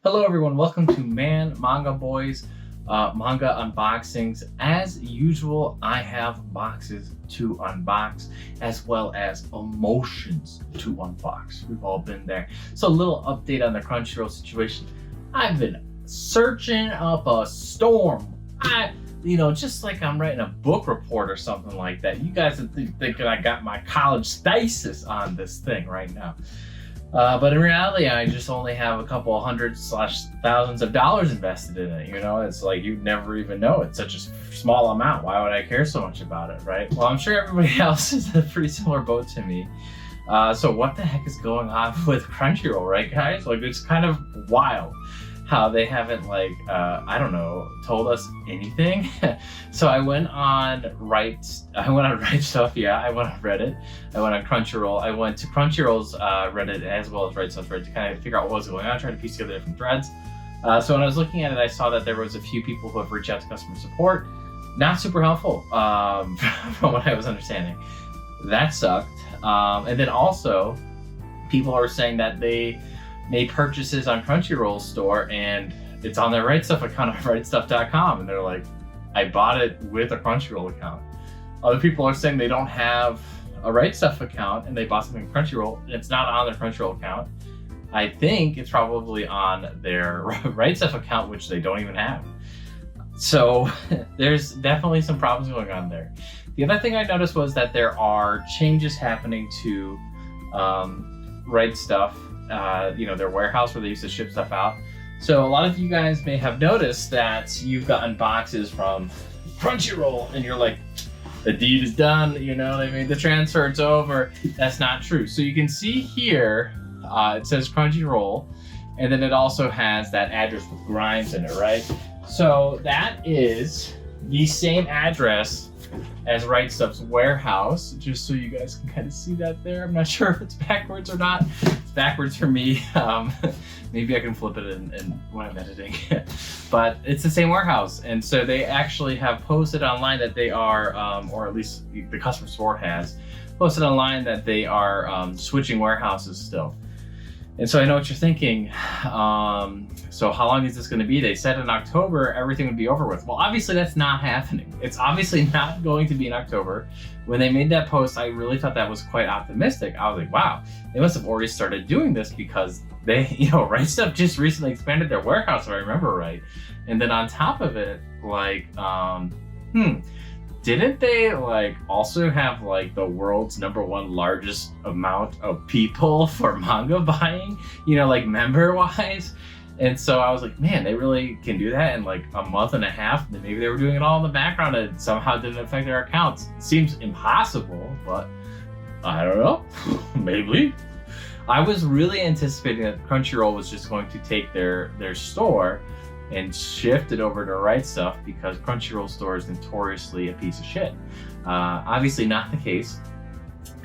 Hello everyone, welcome to Manga Boys manga unboxings. As usual, I have boxes to unbox as well as emotions to unbox. We've all been there. So a little update on the Crunchyroll situation. I've been searching up a storm. Just like I'm writing a book report or something like that. You guys are thinking I got my college thesis on this thing right now. But in reality, I just only have a couple of hundred/thousands of dollars invested in it. It's like you'd never even know it's such a small amount. Why would I care so much about it, right? Well, I'm sure everybody else is in a pretty similar boat to me. So what the heck is going on with Crunchyroll, right, guys? Like, it's kind of wild how they haven't, told us anything. So I went on Rightstuf, yeah, I went on Reddit, I went on Crunchyroll, I went to Crunchyroll's Reddit as well as Rightstuf Reddit to kind of figure out what was going on, trying to piece together different threads. So when I was looking at it, I saw that there was a few people who have reached out to customer support. Not super helpful, from what I was understanding. That sucked. And then also, people are saying that they made purchases on Crunchyroll's store and it's on their Rightstuf account on rightstuf.com, and they're like, I bought it with a Crunchyroll account. Other people are saying they don't have a Rightstuf account and they bought something on Crunchyroll and it's not on their Crunchyroll account. I think it's probably on their Rightstuf account, which they don't even have. So there's definitely some problems going on there. The other thing I noticed was that there are changes happening to Rightstuf, their warehouse where they used to ship stuff out. So a lot of you guys may have noticed that you've gotten boxes from Crunchyroll and you're like, the deed is done, they made the transfer, it's over. That's not true. So you can see here, it says Crunchyroll, and then it also has that address with Grimes in it, right? So that is the same address as Rightstuf's warehouse, just so you guys can kind of see that there. I'm not sure if it's backwards or not. It's backwards for me. Maybe I can flip it in when I'm editing. But it's the same warehouse. And so they actually have posted online that they are, or at least the customer support has, posted online that they are switching warehouses still. And so I know what you're thinking. So how long is this going to be? They said in October everything would be over with. Well, obviously that's not happening. It's obviously not going to be in October. When they made that post, I really thought that was quite optimistic. I was like, wow, they must have already started doing this because they, Rightstuf just recently expanded their warehouse, if I remember right. And then on top of it, didn't they also have the world's #1 largest amount of people for manga buying, member wise? And so I was like, man, they really can do that in a month and a half. And maybe they were doing it all in the background and somehow didn't affect their accounts. It seems impossible, but I don't know. Maybe. I was really anticipating that Crunchyroll was just going to take their store and shift it over to Rightstuf because Crunchyroll store is notoriously a piece of shit. Obviously not the case,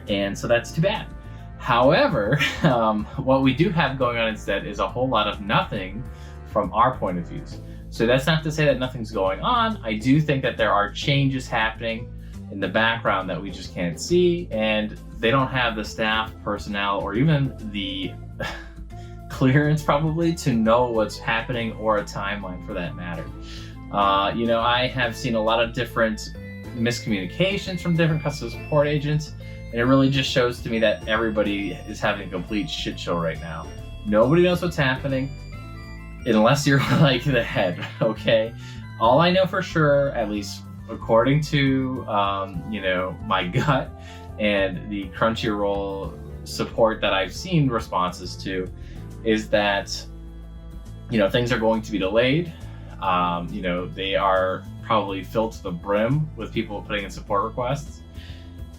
and so that's too bad. However, what we do have going on instead is a whole lot of nothing from our point of views. So that's not to say that nothing's going on. I do think that there are changes happening in the background that we just can't see, and they don't have the staff, personnel, or even the clearance probably to know what's happening, or a timeline for that matter. I have seen a lot of different miscommunications from different customer support agents, and it really just shows to me that everybody is having a complete shit show right now. Nobody knows what's happening unless you're the head, okay? All I know for sure, at least according to my gut and the Crunchyroll support that I've seen responses to, is that things are going to be delayed. They are probably filled to the brim with people putting in support requests,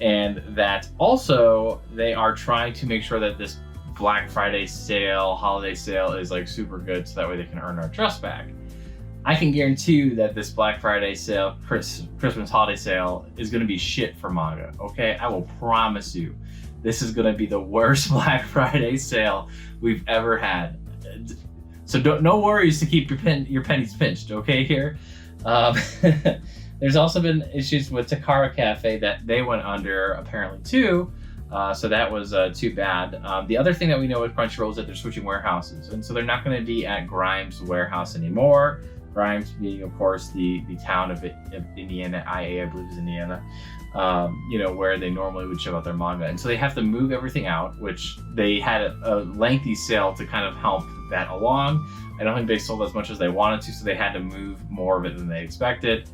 and that also they are trying to make sure that this Black Friday sale, holiday sale is super good, so that way they can earn our trust back. I can guarantee you that this Black Friday sale, Christmas holiday sale, is going to be shit for manga, okay? I will promise you. This is going to be the worst Black Friday sale we've ever had. So no worries to keep your pennies pinched, okay, here. There's also been issues with Takara Cafe that they went under, apparently, too, So that was too bad. The other thing that we know with Crunchyroll is that they're switching warehouses, and so they're not going to be at Grimes warehouse anymore. Grimes being, of course, the town of Indiana, I believe is Indiana, where they normally would ship out their manga. And so they have to move everything out, which they had a lengthy sale to kind of help that along. I don't think they sold as much as they wanted to, so they had to move more of it than they expected,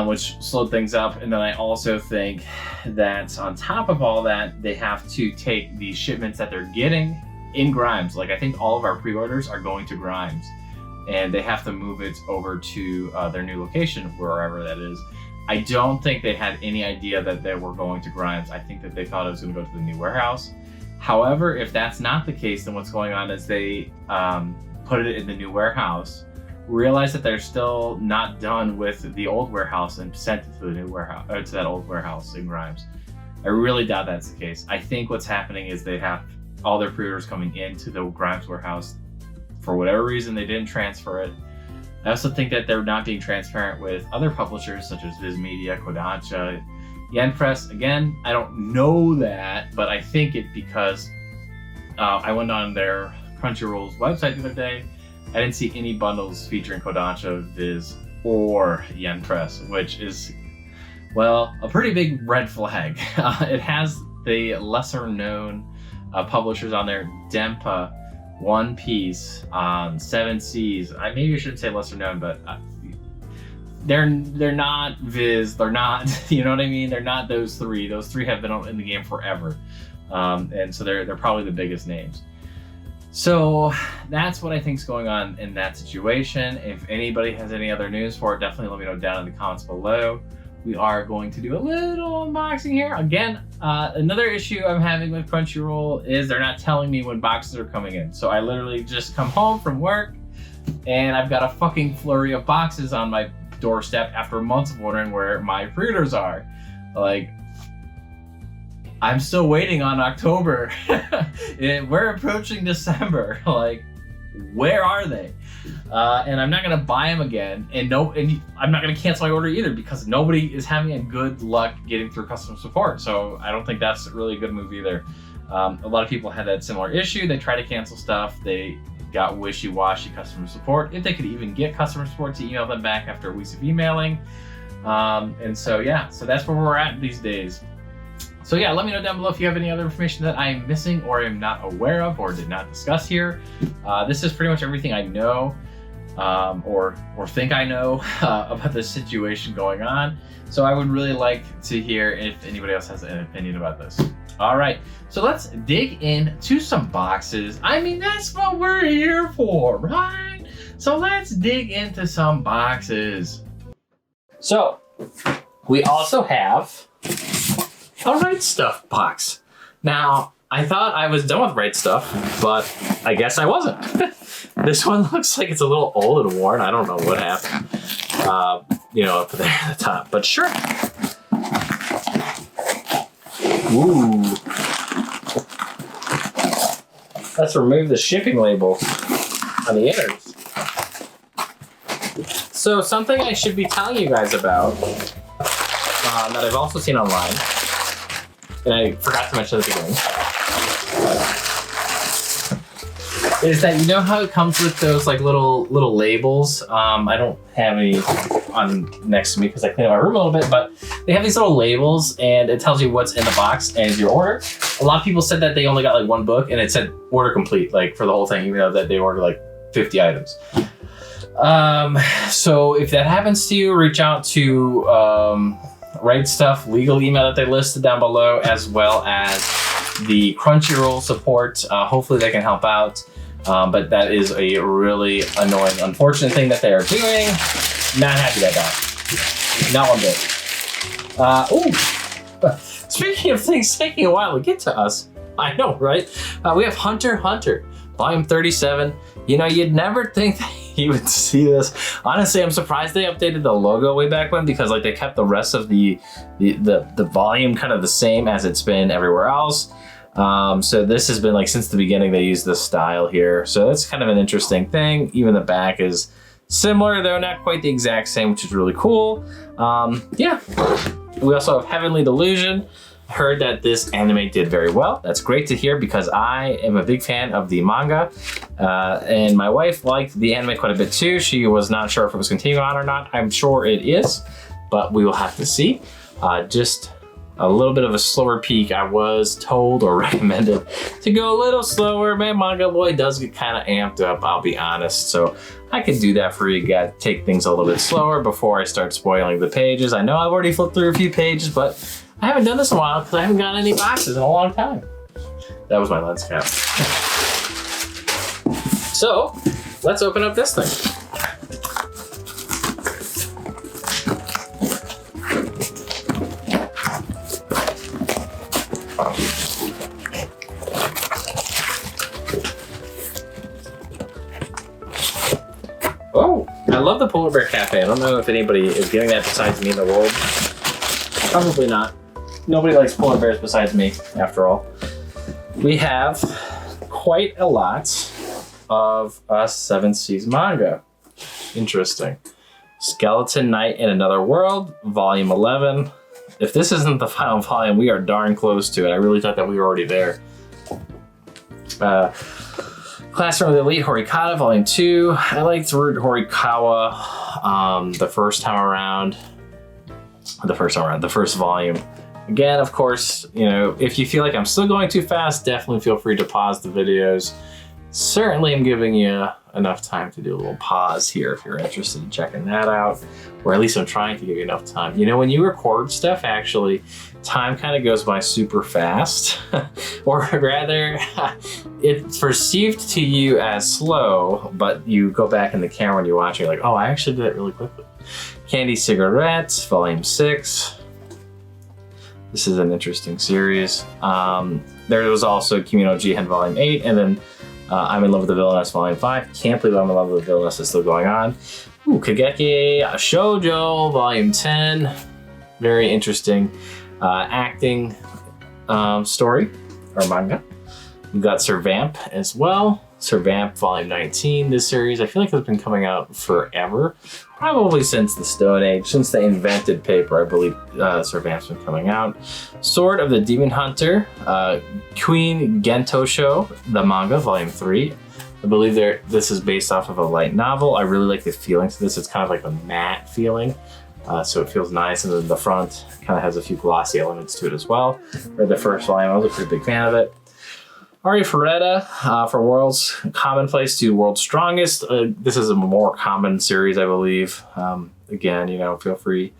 which slowed things up. And then I also think that on top of all that, they have to take the shipments that they're getting in Grimes. Like, I think all of our pre-orders are going to Grimes, and they have to move it over to their new location, wherever that is. I don't think they had any idea that they were going to Grimes. I think that they thought it was going to go to the new warehouse. However, if that's not the case, then what's going on is they put it in the new warehouse, realize that they're still not done with the old warehouse, and sent it to the new warehouse, or to that old warehouse in Grimes. I really doubt that's the case. I think what's happening is they have all their pre-orders coming into the Grimes warehouse. For whatever reason, they didn't transfer it. I also think that they're not being transparent with other publishers such as Viz Media, Kodansha, Yen Press. Again, I don't know that, but I think it because I went on their Crunchyroll's website the other day. I didn't see any bundles featuring Kodansha, Viz, or Yen Press, which is, well, a pretty big red flag. It has the lesser known publishers on there, Dempa, One Piece, Seven Seas. Maybe I shouldn't say lesser known, but they're not Viz. They're not, you know what I mean? They're not those three. Those three have been in the game forever, and so they're probably the biggest names. So that's what I think is going on in that situation. If anybody has any other news for it, definitely let me know down in the comments below. We are going to do a little unboxing here. Again, another issue I'm having with Crunchyroll is they're not telling me when boxes are coming in. So I literally just come home from work and I've got a fucking flurry of boxes on my doorstep after months of wondering where my pre-orders are. Like, I'm still waiting on October. We're approaching December. Like, where are they? And I'm not gonna buy them again, and I'm not gonna cancel my order either because nobody is having a good luck getting through customer support. So I don't think that's really a good move either. A lot of people had that similar issue. They try to cancel stuff. They got wishy-washy customer support. If they could even get customer support to email them back after weeks of emailing. And so yeah, so that's where we're at these days. So yeah, let me know down below if you have any other information that I'm missing or am not aware of or did not discuss here. This is pretty much everything I know or think I know about this situation going on. So I would really like to hear if anybody else has an opinion about this. All right, so let's dig into some boxes. I mean, that's what we're here for, right? So let's dig into some boxes. So we also have a Rightstuf box. Now, I thought I was done with Rightstuf, but I guess I wasn't. This one looks like it's a little old and worn. I don't know what happened, up there at the top, but sure. Ooh. Let's remove the shipping label on the innards. So something I should be telling you guys about that I've also seen online, and I forgot to mention at the beginning, is that you know how it comes with those like little labels? I don't have any on next to me because I cleaned up my room a little bit, but they have these little labels and it tells you what's in the box and your order. A lot of people said that they only got like one book and it said order complete, like for the whole thing, even though that they ordered like 50 items. So if that happens to you, reach out to Rightstuf legal email that they listed down below, as well as the Crunchyroll support. Hopefully they can help out. But that is a really annoying, unfortunate thing that they are doing. Not happy about that. Not one bit. Speaking of things taking a while to get to us, I know, right? We have Hunter x Hunter, volume 37. You know, you'd never think that you would see this. Honestly, I'm surprised they updated the logo way back when, because like they kept the rest of the volume kind of the same as it's been everywhere else. So this has been like since the beginning they used this style here. So that's kind of an interesting thing. Even the back is similar, though not quite the exact same, which is really cool. Yeah. We also have Heavenly Delusion. I heard that this anime did very well. That's great to hear because I am a big fan of the manga. And my wife liked the anime quite a bit too. She was not sure if it was continuing on or not. I'm sure it is, but we will have to see. Just a little bit of a slower peak. I was told or recommended to go a little slower. Man, Manga Boy does get kind of amped up, I'll be honest. So I could do that for you guys, take things a little bit slower before I start spoiling the pages. I know I've already flipped through a few pages, but I haven't done this in a while because I haven't gotten any boxes in a long time. That was my lens cap. So let's open up this thing. Oh, I love the Polar Bear Cafe. I don't know if anybody is getting that besides me in the world. Probably not. Nobody likes polar bears besides me, after all. We have quite a lot of Seven Seas manga. Interesting. Skeleton Knight in Another World, Volume 11. If this isn't the final volume, we are darn close to it. I really thought that we were already there. Classroom of the Elite Horikata, Volume 2. I liked Horikawa the first time around. The first volume. Again, of course, you know, if you feel like I'm still going too fast, definitely feel free to pause the videos. Certainly I'm giving you enough time to do a little pause here if you're interested in checking that out, or at least I'm trying to give you enough time. You know, when you record stuff, actually, time kind of goes by super fast, or rather, it's perceived to you as slow, but you go back in the camera and you watch, you're like, oh, I actually did it really quickly. Candy Cigarettes, Volume 6. This is an interesting series. There was also Kimi no Jihen, Volume 8, and then I'm in Love with the Villainess, Volume 5. Can't believe I'm in Love with the Villainess is still going on. Ooh, Kageki Shoujo, Volume 10. Very interesting acting story, or manga. We've got Sir Vamp as well. Sir Vamp, Volume 19. This series, I feel like it's been coming out forever. Probably since the Stone Age, since they invented paper, I believe Sir Vamp's been coming out. Sword of the Demon Hunter, Queen Gento Show, the manga, Volume 3. I believe this is based off of a light novel. I really like the feeling to this. It's kind of like a matte feeling, so it feels nice. And then the front kind of has a few glossy elements to it as well. Read the first volume, I was a pretty big fan of it. Ari Ferretta, from World's Commonplace to World's Strongest. This is a more common series, I believe. Again, you know, feel free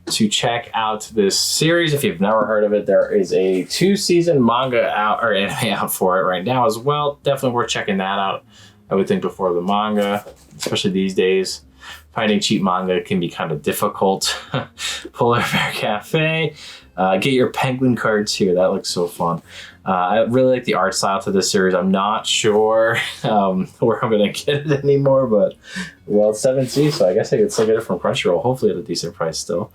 to check out this series if you've never heard of it. There is a 2-season manga out, or anime out for it right now as well. Definitely worth checking that out, I would think, before the manga, especially these days. Finding cheap manga can be kind of difficult. Polar Bear Cafe. Get your penguin cards here. That looks so fun. I really like the art style to this series. I'm not sure where I'm going to get it anymore, but, well, it's 7C, so I guess I could still get it from Crunchyroll, hopefully at a decent price still.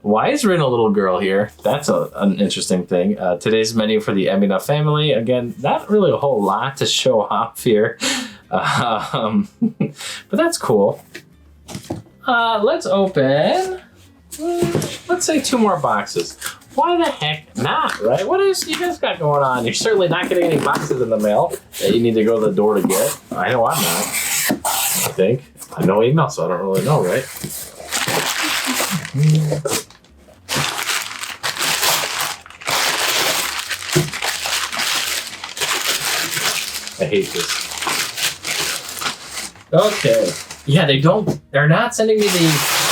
Why is Rin a little girl here? That's an interesting thing. Today's menu for the Emina family. Again, not really a whole lot to show off here, but that's cool. Let's open, let's say 2 more boxes. Why the heck not, right? What is you guys got going on? You're certainly not getting any boxes in the mail that you need to go to the door to get. I know I'm not, I think. I know email, so I don't really know, right? I hate this. Okay. Yeah, they're not sending me the...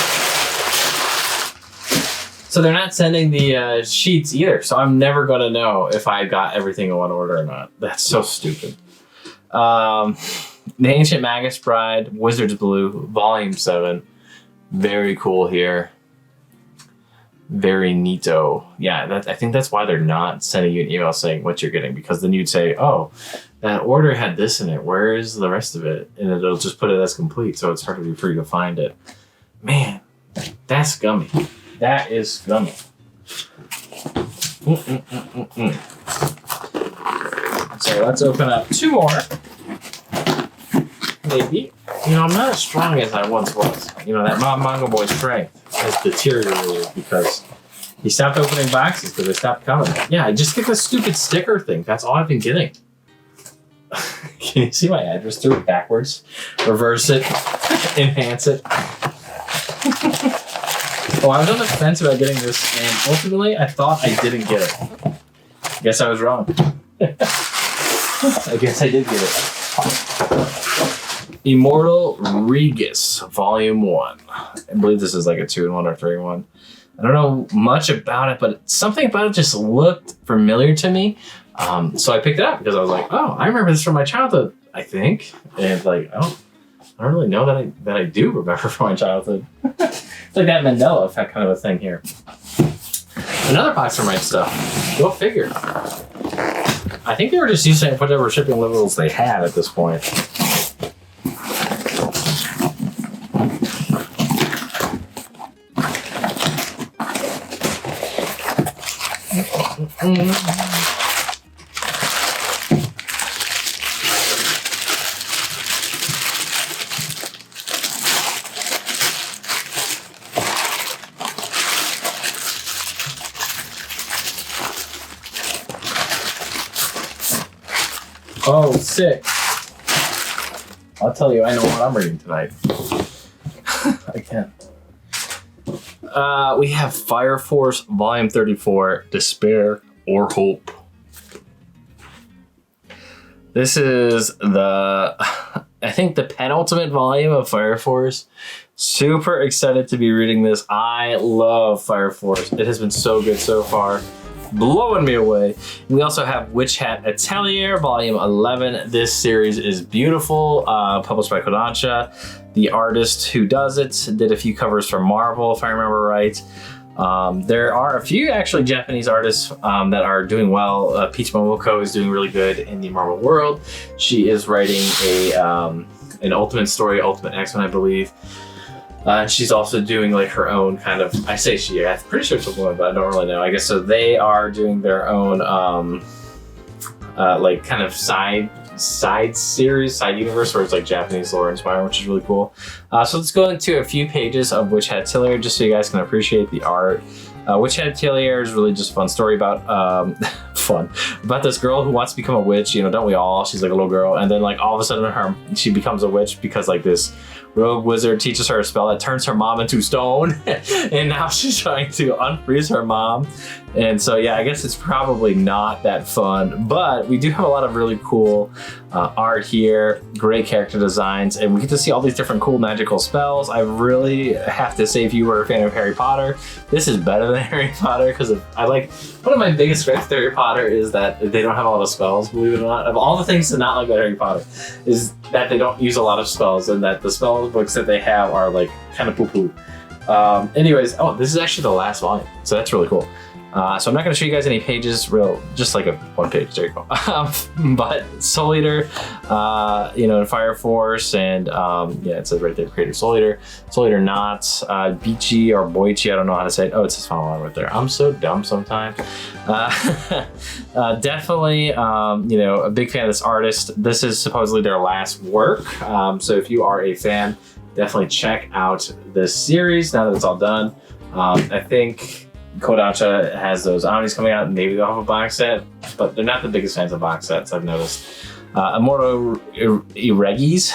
So they're not sending the sheets either, so I'm never going to know if I got everything in one order or not. That's so stupid. The Ancient Magus Bride, Wizard's Blue, Volume 7. Very cool here. Very neato. Yeah, I think that's why they're not sending you an email saying what you're getting, because then you'd say, oh, that order had this in it. Where is the rest of it? And it'll just put it as complete, so it's harder for you to find it. Man, that's scummy. That is scummy. So let's open up 2 more. Maybe. You know, I'm not as strong as I once was. You know, that Manga Boy strength has deteriorated because He stopped opening boxes because they stopped coming. Yeah, I just get the stupid sticker thing. That's all I've been getting. Can you see my address through it backwards? Reverse it. Enhance it. Oh, I was on the fence about getting this, and ultimately I thought I didn't get it. Guess I was wrong. I guess I did get it. Immortal Regis, Volume 1. I believe this is like a 2-in-1 or 3-in-1. I don't know much about it, but something about it just looked familiar to me. So I picked it up because I was like, oh, I remember this from my childhood, I think. And like, I don't really know that I do remember from my childhood. It's like that Mandela effect kind of a thing here. Another box from Rightstuf. Go figure. I think they were just using whatever shipping levels they had at this point. Oh, sick. I'll tell you, I know what I'm reading tonight. I can. We have Fire Force Volume 34, Despair or Hope. This is I think the penultimate volume of Fire Force. Super excited to be reading this. I love Fire Force. It has been so good so far. Blowing me away. We also have Witch Hat Atelier, Volume 11. This series is beautiful, published by Kodansha. The artist who does it did a few covers for Marvel, if I remember right. There are a few actually Japanese artists that are doing well. Peach Momoko is doing really good in the Marvel world. She is writing an Ultimate story, Ultimate X-Men, I believe. She's also doing like her own kind of, I'm pretty sure it's a woman, but I don't really know. I guess so they are doing their own like kind of side series, side universe where it's like Japanese lore inspired, which is really cool. So let's go into a few pages of Witch Hat Atelier just so you guys can appreciate the art. Witch Hat Atelier is really just a fun story about about this girl who wants to become a witch. You know, don't we all? She's like a little girl, and then like all of a sudden she becomes a witch because like this rogue wizard teaches her a spell that turns her mom into stone, and now she's trying to unfreeze her mom. And so yeah, I guess it's probably not that fun, but we do have a lot of really cool art here, great character designs, and we get to see all these different cool magical spells. I really have to say, if you were a fan of Harry Potter, this is better than Harry Potter because I like, one of my biggest gripes with Harry Potter is that they don't have a lot of spells, believe it or not. Of all the things to not like about Harry Potter is that they don't use a lot of spells, and that the spell books that they have are like kind of poo-poo. Anyways, this is actually the last volume, so that's really cool. So I'm not going to show you guys any pages, just like a one page, there you go. But Soul Eater, and Fire Force, and yeah, it says right there, creator Soul Eater Knots, Beachy or Boichi, I don't know how to say it. Oh, it says final line right there. I'm so dumb sometimes. Definitely, a big fan of this artist. This is supposedly their last work. So if you are a fan, definitely check out this series now that it's all done. I think Kodansha has those omnis coming out, and maybe they'll have a box set, but they're not the biggest fans of box sets, I've noticed. Immortal Regis,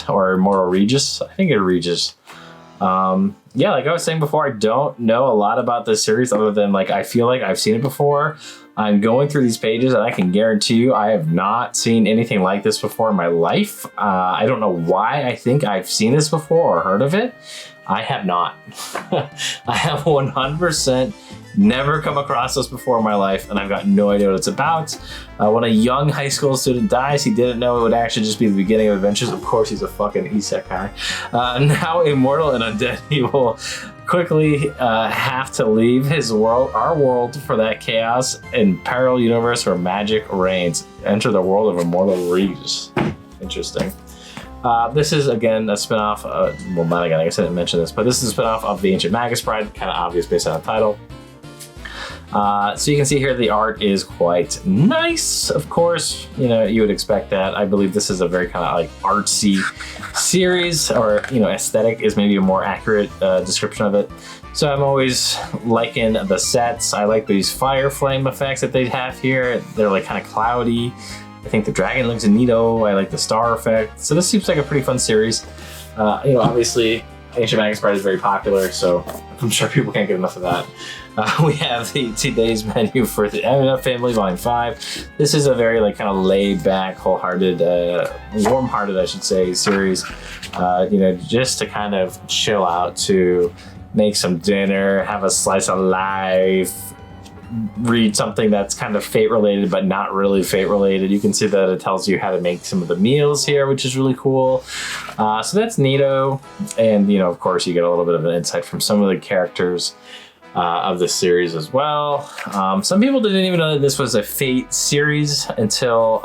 or Immortal Regis, I think it's Regis. Yeah, like I was saying before, I don't know a lot about this series other than like I feel like I've seen it before. I'm going through these pages and I can guarantee you I have not seen anything like this before in my life. I don't know why I think I've seen this before or heard of it. I have not. I have 100% never come across this before in my life, and I've got no idea what it's about. When a young high school student dies, he didn't know it would actually just be the beginning of adventures. Of course, he's a fucking isekai. Now immortal and undead, he will quickly have to leave his world, our world, for that chaos and parallel universe where magic reigns. Enter the world of Immortal Regis. Interesting. This is, again, a spin-off, well, not again, I guess I didn't mention this, but this is a spin-off of The Ancient Magus Bride, kind of obvious based on the title. So you can see here the art is quite nice, of course. You would expect that. I believe this is a very kind of like artsy series, or aesthetic is maybe a more accurate description of it. So I'm always liking the sets. I like these fire flame effects that they have here. They're like kind of cloudy. I think the dragon looks neato. I like the star effect. So this seems like a pretty fun series. Obviously, Ancient Magus Bride is very popular, so I'm sure people can't get enough of that. We have the today's menu for the MF Family Volume 5. This is a very like kind of laid back, wholehearted, warm-hearted, I should say, series. Just to kind of chill out, to make some dinner, have a slice of life, read something that's kind of fate related but not really fate related. You can see that it tells you how to make some of the meals here, which is really cool. So that's neato. And of course you get a little bit of an insight from some of the characters of this series as well. Some people didn't even know that this was a Fate series until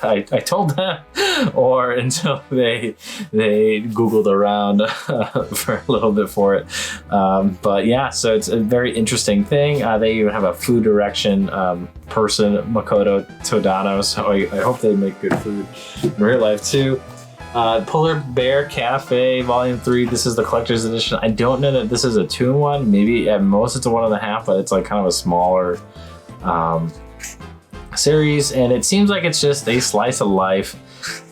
I told them, or until they Googled around for a little bit for it. But yeah, so it's a very interesting thing. They even have a food direction person, Makoto Todano, so I hope they make good food in real life too. Polar Bear Cafe Volume 3. This is the collector's edition. I don't know that this is a 2-in-1. Maybe at most it's a 1.5, but it's like kind of a smaller series. And it seems like it's just a slice of life.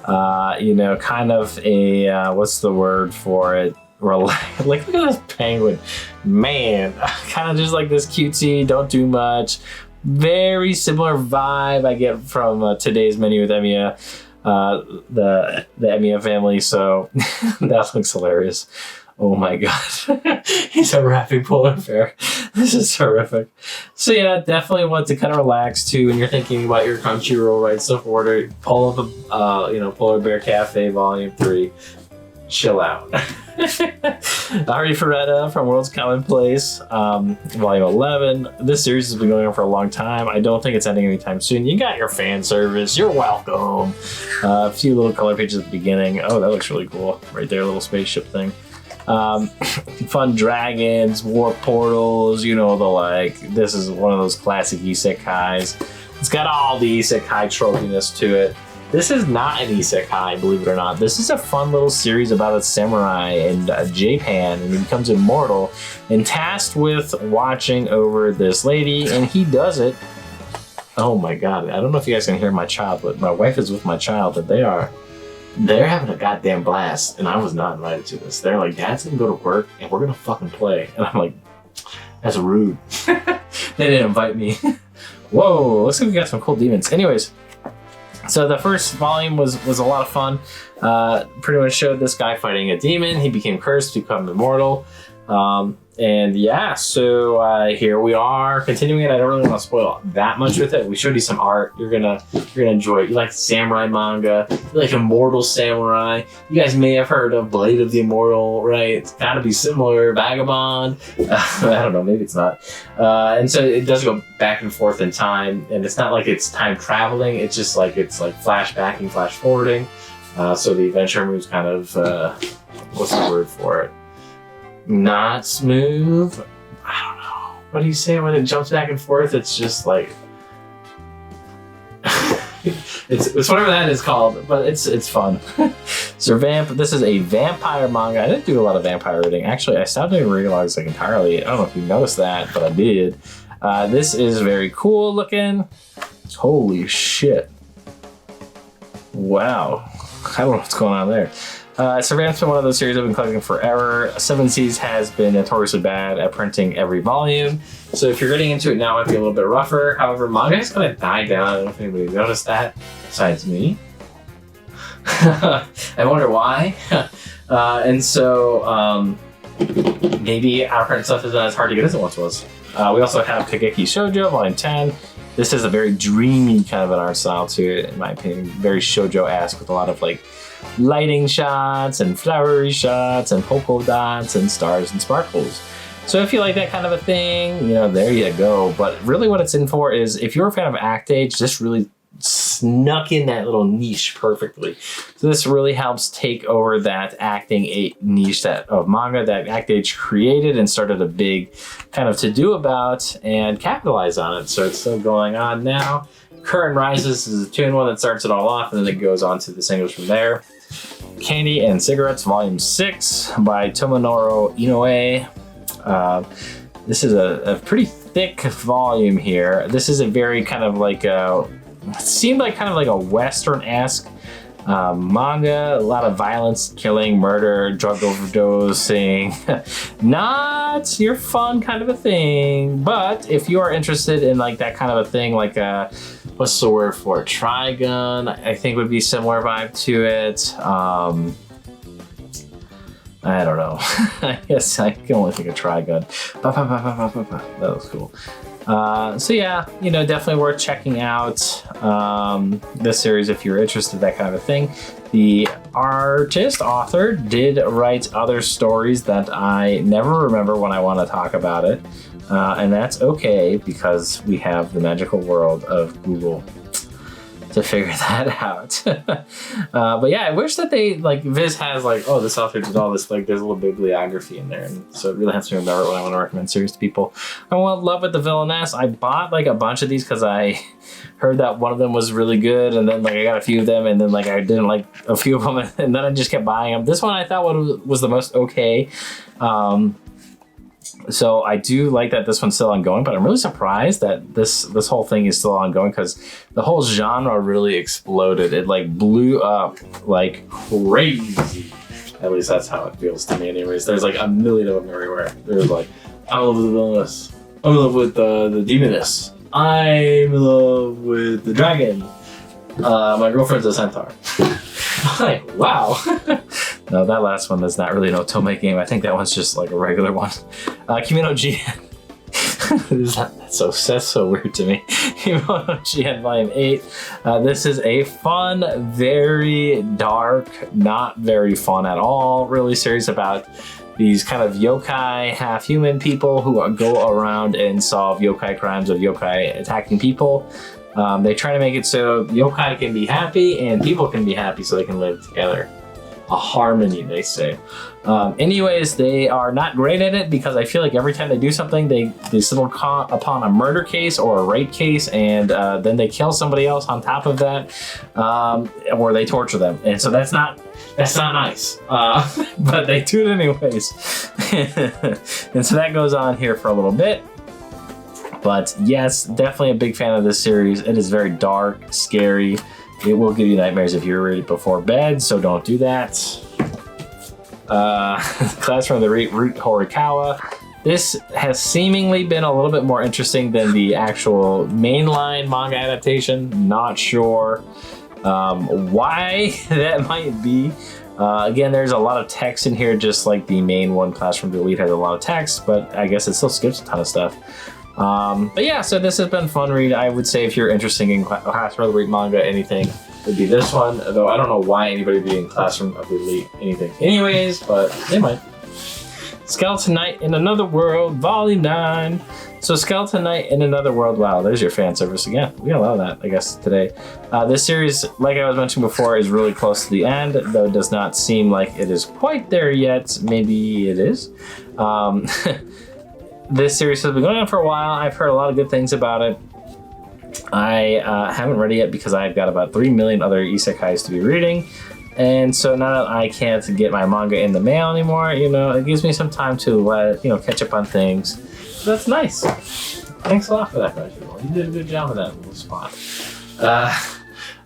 Kind of a, what's the word for it? Like, look at this penguin. Man, kind of just like this cutesy, don't do much. Very similar vibe I get from today's menu with Emiya. The Emiya family, so that looks hilarious. Oh my god. He's a rapping polar bear. This is horrific. So yeah, definitely want to kind of relax too when you're thinking about your Crunchyroll Rightstuf order. Pull up a Polar Bear Cafe Volume 3. Chill out. Ari Ferretta from World's Commonplace, Volume 11. This series has been going on for a long time. I don't think it's ending anytime soon. You got your fan service. You're welcome. A few little color pages at the beginning. Oh, that looks really cool. Right there, a little spaceship thing. Fun dragons, warp portals, this is one of those classic isekais. It's got all the isekai tropiness to it. This is not an isekai, believe it or not. This is a fun little series about a samurai in Japan, and he becomes immortal and tasked with watching over this lady, and he does it. Oh my god, I don't know if you guys can hear my child, but my wife is with my child, and they're having a goddamn blast, and I was not invited to this. They're like, Dad's gonna go to work, and we're gonna fucking play. And I'm like, that's rude. They didn't invite me. Whoa, looks like we got some cool demons. Anyways, so the first volume was a lot of fun. Pretty much showed this guy fighting a demon. He became cursed to become immortal. And yeah, so here we are continuing it. I don't really want to spoil that much with it. We showed you some art. You're gonna enjoy it. You like samurai manga, you like Immortal Samurai. You guys may have heard of Blade of the Immortal, right? It's gotta be similar. Vagabond. I don't know, maybe it's not. And so it does go back and forth in time, and it's not like it's time traveling. It's just like flashbacking, flash forwarding. So the adventure moves kind of what's the word for it? Not smooth. I don't know. What do you say when it jumps back and forth? It's just like it's whatever that is called, but it's fun. So this is a vampire manga. I didn't do a lot of vampire reading. Actually, I stopped doing reading entirely. I don't know if you noticed that, but I did. This is very cool looking. Holy shit. Wow. I don't know what's going on there. So Rant's been one of those series I've been collecting forever. Seven Seas has been notoriously bad at printing every volume. So if you're getting into it now, it might be a little bit rougher. However, manga has kind of died down. I don't know if anybody noticed that, besides me. I wonder why. And so maybe our print stuff isn't as hard to get as it once was. We also have Kageki Shoujo, Volume 10. This is a very dreamy kind of an art style to it, in my opinion. Very shoujo-esque with a lot of lighting shots and flowery shots and polka dots and stars and sparkles. So if you like that kind of a thing, there you go. But really what it's in for is, if you're a fan of Act Age, this really snuck in that little niche perfectly. So this really helps take over that acting niche of manga that Act Age created and started a big kind of to-do about and capitalize on it. So it's still going on now. Current Rises is a 2-in-1 that starts it all off, and then it goes on to the singles from there. Candy and Cigarettes Volume 6 by Tomonoro Inoue. This is a pretty thick volume here. This is a very kind of like it seemed like kind of like a Western-esque manga. A lot of violence, killing, murder, drug overdosing. Not your fun kind of a thing. But if you are interested in like that kind of a thing, like what's the word for it? Trigun, I think would be similar vibe to it. I don't know. I guess I can only think of Trigun. That was cool. So yeah, you know, definitely worth checking out this series if you're interested in that kind of a thing. The author did write other stories that I never remember when I want to talk about it. And that's okay because we have the magical world of Google to figure that out. But yeah, I wish that they, like, Viz has like, oh, this author did all this, like there's a little bibliography in there, and so it really helps me remember when I want to recommend series to people. I want Love with the Villainess. I bought like a bunch of these because I heard that one of them was really good, and then like I got a few of them, and then like I didn't like a few of them, and then I just kept buying them. This one I thought was the most okay. So I do like that this one's still ongoing, but I'm really surprised that this whole thing is still ongoing because the whole genre really exploded. It like blew up like crazy. At least that's how it feels to me anyways. There's like a million of them everywhere. There's like, I'm in love with the villainess. I'm in love with the demoness. I'm in love with the dragon. My girlfriend's a centaur. Like, wow. No, that last one is not really an Otome game. I think that one's just like a regular one. Kimi no Jien. That's so weird to me. Kimi no Jien Volume 8. This is a fun, very dark, not very fun at all, really series about these kind of yokai, half-human people who go around and solve yokai crimes of yokai attacking people. They try to make it so yokai can be happy and people can be happy so they can live together. A harmony, they say. Anyways, they are not great at it because I feel like every time they do something, they stumble upon a murder case or a rape case, and then they kill somebody else on top of that, or they torture them. And so that's not nice. But they do it anyways. And so that goes on here for a little bit. But yes, definitely a big fan of this series. It is very dark, scary. It will give you nightmares if you read it before bed, so don't do that. Classroom of the Root Horikawa. This has seemingly been a little bit more interesting than the actual mainline manga adaptation. Not sure why that might be. Again, there's a lot of text in here, just like the main one, Classroom of the Elite, has a lot of text, but I guess it still skips a ton of stuff. But yeah, so this has been a fun read. I would say if you're interested in Classroom of the Elite manga, anything would be this one. Though I don't know why anybody would be in Classroom of the Elite anything anyways, but they might. Skeleton Knight in Another World, Volume 9. So Skeleton Knight in Another World, wow, there's your fan service again. We got a lot of that, I guess, today. This series, like I was mentioning before, is really close to the end, though it does not seem like it is quite there yet. Maybe it is. This series has been going on for a while. I've heard a lot of good things about it. I haven't read it yet because I've got about 3 million other isekais to be reading. And so now that I can't get my manga in the mail anymore, you know, it gives me some time to catch up on things. So that's nice. Thanks a lot for that, Crunchyroll. You did a good job of that little spot.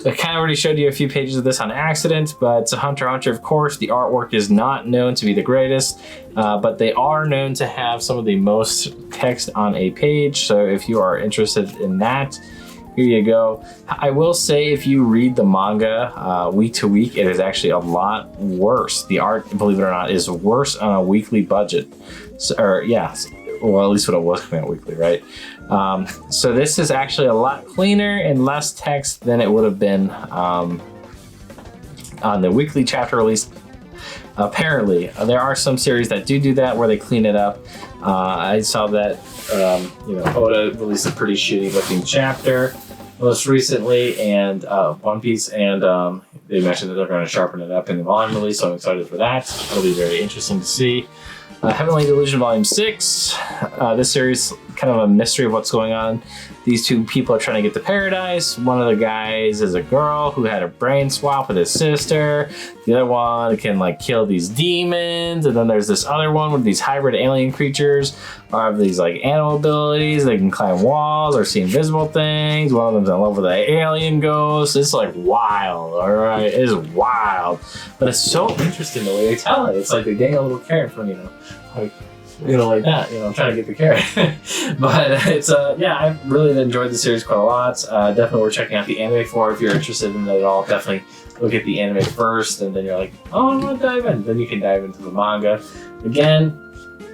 I kind of already showed you a few pages of this on accident, but Hunter x Hunter, of course, the artwork is not known to be the greatest, but they are known to have some of the most text on a page. So if you are interested in that, here you go. I will say if you read the manga week to week, it is actually a lot worse. The art, believe it or not, is worse on a weekly budget. Well, at least what it was coming out weekly, right? So this is actually a lot cleaner and less text than it would have been on the weekly chapter release. Apparently, there are some series that do that where they clean it up. I saw that Oda released a pretty shitty looking chapter most recently, and One Piece, and they mentioned that they're going to sharpen it up in the volume release, so I'm excited for that. It'll be very interesting to see. Heavenly Delusion Volume 6. This series kind of a mystery of what's going on. These two people are trying to get to paradise. One of the guys is a girl who had a brain swap with his sister. The other one can like kill these demons. And then there's this other one with these hybrid alien creatures who have these like animal abilities. They can climb walls or see invisible things. One of them's in love with an alien ghost. It's like wild, all right? It is wild. But it's so interesting the way they tell it. It's like they dang a little carrot from, like that, trying to get the carrot. But it's, yeah, I really enjoyed the series quite a lot. Definitely worth checking out the anime for if you're interested in it at all. Definitely look at the anime first, and then you're like, oh, I want to dive in. Then you can dive into the manga. Again,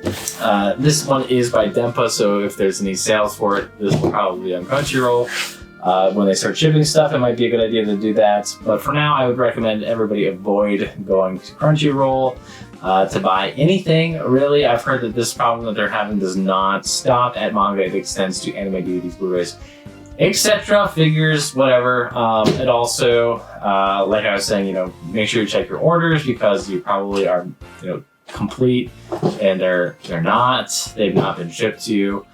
this one is by Dempa, so if there's any sales for it, this will probably be on Crunchyroll. When they start shipping stuff, it might be a good idea to do that. But for now, I would recommend everybody avoid going to Crunchyroll to buy anything, really. I've heard that this problem that they're having does not stop at manga. It extends to anime, DVDs, Blu-rays, etc., figures, whatever. It also, like I was saying, make sure you check your orders because you probably are, complete and they're not. They've not been shipped to you.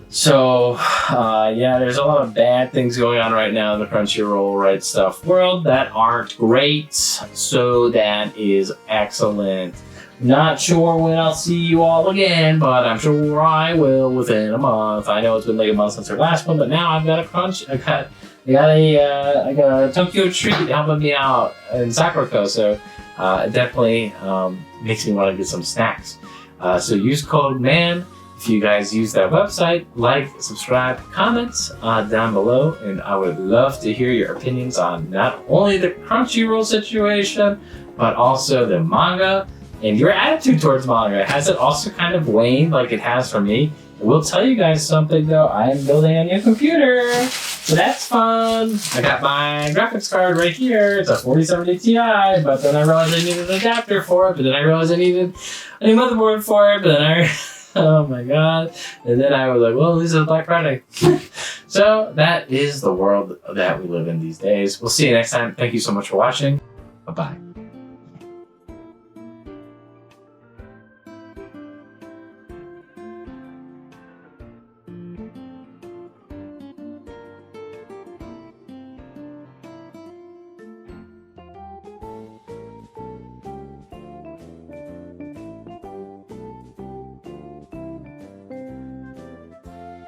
So, yeah, there's a lot of bad things going on right now in the Crunchyroll Rightstuf world that aren't great. So that is excellent. Not sure when I'll see you all again, but I'm sure I will within a month. I know it's been like a month since our last one, but now I've got I got a Tokyo treat helping me out in Sakurako, so it definitely makes me want to get some snacks. So use code MAN. If you guys use that website, like, subscribe, comments down below, and I would love to hear your opinions on not only the Crunchyroll situation, but also the manga and your attitude towards manga. Has it also kind of waned like it has for me? I will tell you guys something though, I am building a new computer, so that's fun. I got my graphics card right here. It's a 4070 Ti, but then I realized I needed an adapter for it, but then I realized I needed a new motherboard for it, but then oh my god. And then I was like, well, this is Black Friday. So that is the world that we live in these days. We'll see you next time. Thank you so much for watching. Bye-bye.